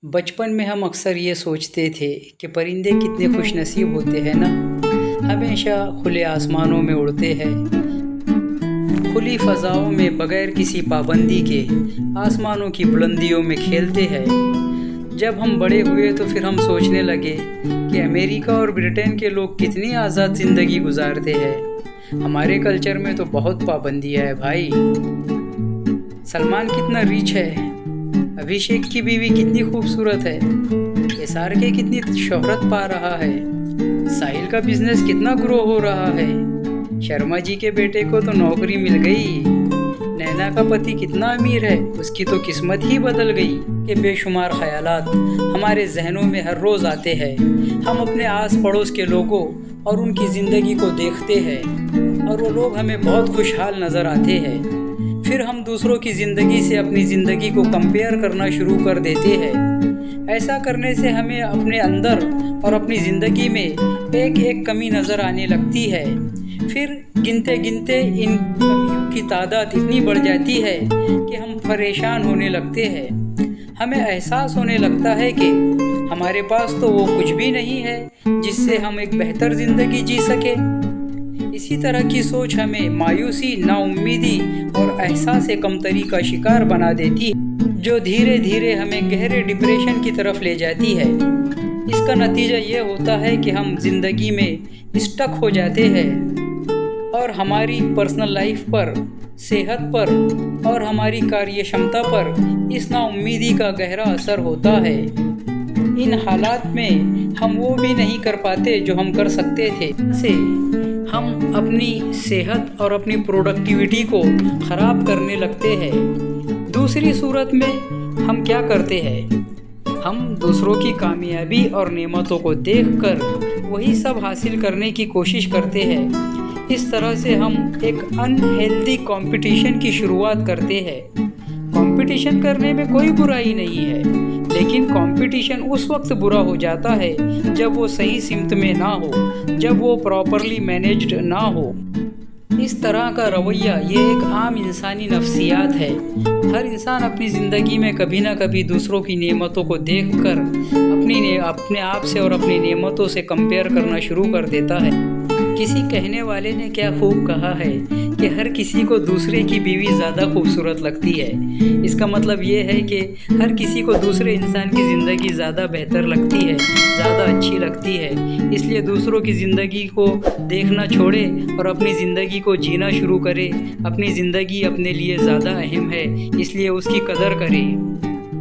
बचपन में हम अक्सर ये सोचते थे कि परिंदे कितने खुश नसीब होते हैं ना। हमेशा खुले आसमानों में उड़ते हैं, खुली फ़ज़ाओं में बग़ैर किसी पाबंदी के आसमानों की बुलंदियों में खेलते हैं। जब हम बड़े हुए तो फिर हम सोचने लगे कि अमेरिका और ब्रिटेन के लोग कितनी आज़ाद ज़िंदगी गुजारते हैं। हमारे कल्चर में तो बहुत पाबंदियाँ है भाई। सलमान कितना रिच है, अभिषेक की बीवी कितनी खूबसूरत है, एसआरके कितनी शोहरत पा रहा है, साहिल का बिजनेस कितना ग्रो हो रहा है, शर्मा जी के बेटे को तो नौकरी मिल गई, नैना का पति कितना अमीर है, उसकी तो किस्मत ही बदल गई। के बेशुमार ख्यालात हमारे जहनों में हर रोज़ आते हैं। हम अपने आस पड़ोस के लोगों और उनकी ज़िंदगी को देखते हैं और वो लोग हमें बहुत खुशहाल नज़र आते हैं। फिर हम दूसरों की ज़िंदगी से अपनी ज़िंदगी को कंपेयर करना शुरू कर देते हैं। ऐसा करने से हमें अपने अंदर और अपनी ज़िंदगी में एक एक कमी नज़र आने लगती है। फिर गिनते गिनते इन कमियों की तादाद इतनी बढ़ जाती है कि हम परेशान होने लगते हैं। हमें एहसास होने लगता है कि हमारे पास तो वो कुछ भी नहीं है जिससे हम एक बेहतर ज़िंदगी जी सके। इसी तरह की सोच हमें मायूसी, नाउम्मीदी और एहसास कमतरी का शिकार बना देती है, जो धीरे धीरे हमें गहरे डिप्रेशन की तरफ ले जाती है। इसका नतीजा ये होता है कि हम ज़िंदगी में स्टक हो जाते हैं और हमारी पर्सनल लाइफ पर, सेहत पर और हमारी कार्य क्षमता पर इस नाउम्मीदी का गहरा असर होता है। इन हालात में हम वो भी नहीं कर पाते जो हम कर सकते थे। से हम अपनी सेहत और अपनी प्रोडक्टिविटी को ख़राब करने लगते हैं। दूसरी सूरत में हम क्या करते हैं, हम दूसरों की कामयाबी और नेमतों को देखकर वही सब हासिल करने की कोशिश करते हैं। इस तरह से हम एक अनहेल्दी कंपटीशन की शुरुआत करते हैं। कंपटीशन करने में कोई बुराई नहीं है, लेकिन कंपटीशन उस वक्त बुरा हो जाता है जब वो सही सिमत में ना हो, जब वो प्रॉपरली मैनेज्ड ना हो। इस तरह का रवैया ये एक आम इंसानी नफ्सियात है। हर इंसान अपनी ज़िंदगी में कभी ना कभी दूसरों की नेमतों को देखकर अपने आप से और अपनी नेमतों से कंपेयर करना शुरू कर देता है। किसी कहने वाले ने क्या खूब कहा है कि हर किसी को दूसरे की बीवी ज़्यादा खूबसूरत लगती है। इसका मतलब ये है कि हर किसी को दूसरे इंसान की ज़िंदगी ज़्यादा बेहतर लगती है, ज़्यादा अच्छी लगती है। इसलिए दूसरों की ज़िंदगी को देखना छोड़े और अपनी ज़िंदगी को जीना शुरू करे। अपनी ज़िंदगी अपने लिए ज़्यादा अहम है, इसलिए उसकी कदर करें।